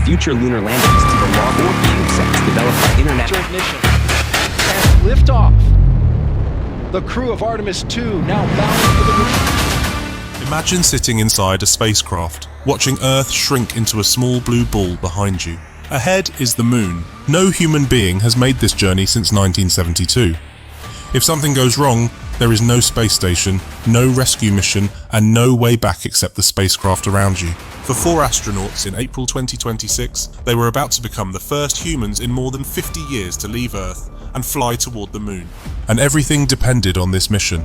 future lunar landings to the long or CubeSats developed by international transmission and liftoff. The crew of Artemis II now bound for the moon. Imagine sitting inside a spacecraft, watching Earth shrink into a small blue ball behind you. Ahead is the moon. No human being has made this journey since 1972. If something goes wrong, there is no space station, no rescue mission, and no way back except the spacecraft around you. For 4 astronauts in April 2026, they were about to become the first humans in more than 50 years to leave Earth and fly toward the moon. And everything depended on this mission.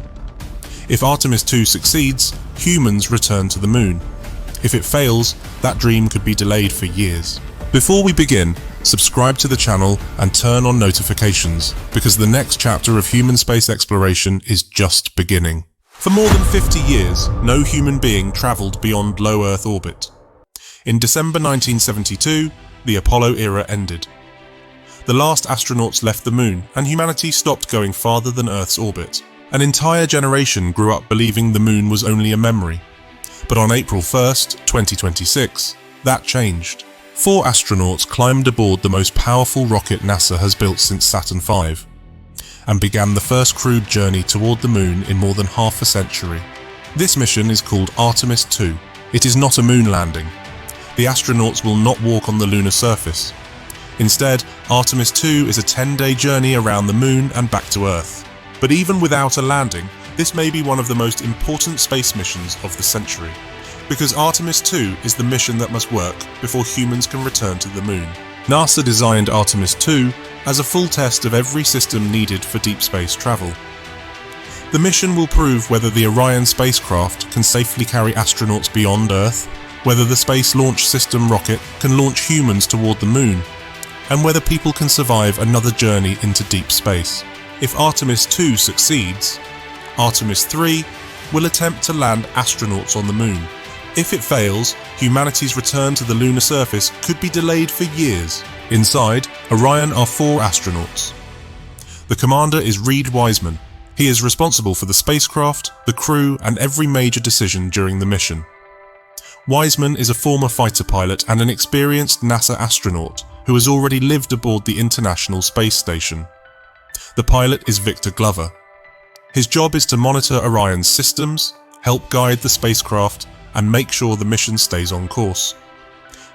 If Artemis II succeeds, humans return to the moon. If it fails, that dream could be delayed for years. Before we begin, subscribe to the channel and turn on notifications, because the next chapter of human space exploration is just beginning. For more than 50 years, no human being traveled beyond low Earth orbit. In December 1972, the Apollo era ended. The last astronauts left the moon, and humanity stopped going farther than Earth's orbit. An entire generation grew up believing the moon was only a memory. But on April 1st, 2026, that changed. 4 astronauts climbed aboard the most powerful rocket NASA has built since Saturn V, and began the first crewed journey toward the moon in more than half a century. This mission is called Artemis II. It is not a moon landing. The astronauts will not walk on the lunar surface. Instead, Artemis II is a 10-day journey around the moon and back to Earth. But even without a landing, this may be one of the most important space missions of the century, because Artemis II is the mission that must work before humans can return to the moon. NASA designed Artemis II as a full test of every system needed for deep space travel. The mission will prove whether the Orion spacecraft can safely carry astronauts beyond Earth, whether the Space Launch System rocket can launch humans toward the moon, and whether people can survive another journey into deep space. If Artemis II succeeds, Artemis III will attempt to land astronauts on the moon. If it fails, humanity's return to the lunar surface could be delayed for years. Inside Orion are 4 astronauts. The commander is Reed Wiseman. He is responsible for the spacecraft, the crew, and every major decision during the mission. Wiseman is a former fighter pilot and an experienced NASA astronaut who has already lived aboard the International Space Station. The pilot is Victor Glover. His job is to monitor Orion's systems, help guide the spacecraft, and make sure the mission stays on course.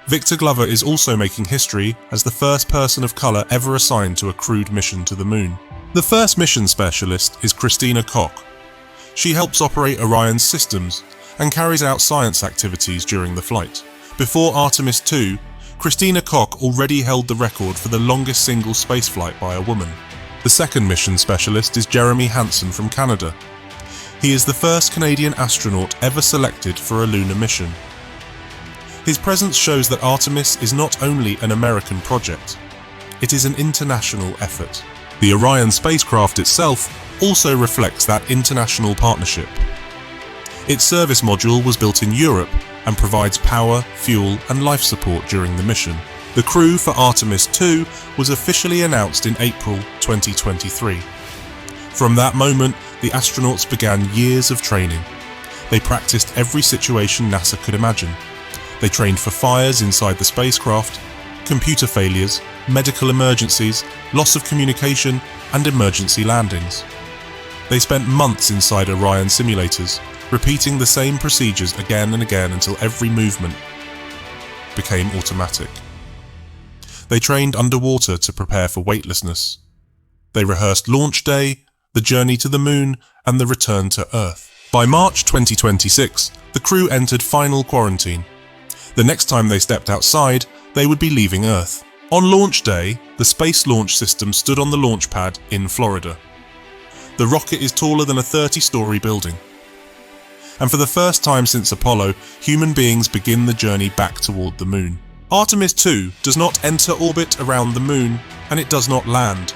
Victor Glover is also making history as the first person of color ever assigned to a crewed mission to the moon. The first mission specialist is Christina Koch. She helps operate Orion's systems and carries out science activities during the flight. Before Artemis II, Christina Koch already held the record for the longest single spaceflight by a woman. The second mission specialist is Jeremy Hansen from Canada. He is the first Canadian astronaut ever selected for a lunar mission. His presence shows that Artemis is not only an American project, it is an international effort. The Orion spacecraft itself also reflects that international partnership. Its service module was built in Europe and provides power, fuel, and life support during the mission. The crew for Artemis II was officially announced in April 2023. From that moment, the astronauts began years of training. They practiced every situation NASA could imagine. They trained for fires inside the spacecraft, computer failures, medical emergencies, loss of communication, and emergency landings. They spent months inside Orion simulators, repeating the same procedures again and again until every movement became automatic. They trained underwater to prepare for weightlessness. They rehearsed launch day, the journey to the moon, and the return to Earth. By March 2026, the crew entered final quarantine. The next time they stepped outside, they would be leaving Earth. On launch day, the Space Launch System stood on the launch pad in Florida. The rocket is taller than a 30-story building. And for the first time since Apollo, human beings begin the journey back toward the moon. Artemis II does not enter orbit around the moon, and it does not land.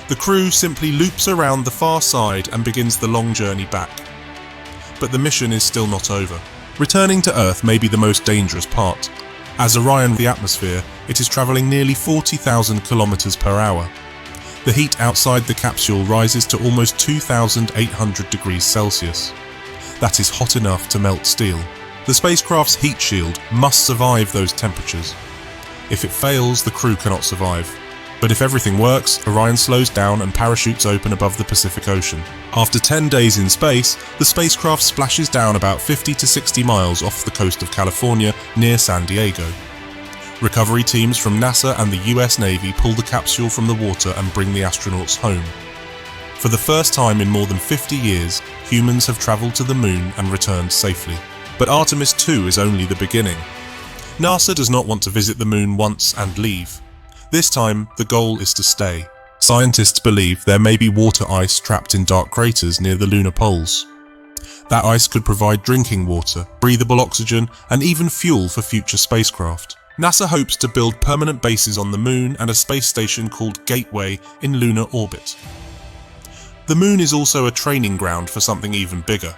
The crew simply loops around the far side and begins the long journey back. But the mission is still not over. Returning to Earth may be the most dangerous part. As Orion the atmosphere, it is travelling nearly 40,000 kilometers per hour. The heat outside the capsule rises to almost 2,800 degrees Celsius. That is hot enough to melt steel. The spacecraft's heat shield must survive those temperatures. If it fails, the crew cannot survive. But if everything works, Orion slows down and parachutes open above the Pacific Ocean. After 10 days in space, the spacecraft splashes down about 50 to 60 miles off the coast of California near San Diego. Recovery teams from NASA and the US Navy pull the capsule from the water and bring the astronauts home. For the first time in more than 50 years, humans have traveled to the moon and returned safely. But Artemis II is only the beginning. NASA does not want to visit the moon once and leave. This time, the goal is to stay. Scientists believe there may be water ice trapped in dark craters near the lunar poles. That ice could provide drinking water, breathable oxygen, and even fuel for future spacecraft. NASA hopes to build permanent bases on the moon and a space station called Gateway in lunar orbit. The moon is also a training ground for something even bigger.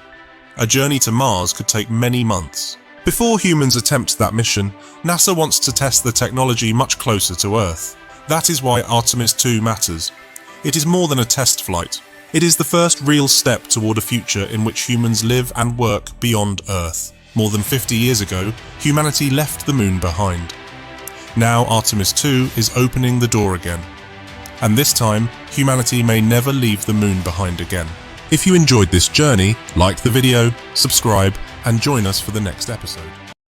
A journey to Mars could take many months. Before humans attempt that mission, NASA wants to test the technology much closer to Earth. That is why Artemis II matters. It is more than a test flight. It is the first real step toward a future in which humans live and work beyond Earth. More than 50 years ago, humanity left the moon behind. Now Artemis II is opening the door again. And this time, humanity may never leave the moon behind again. If you enjoyed this journey, like the video, subscribe, and join us for the next episode.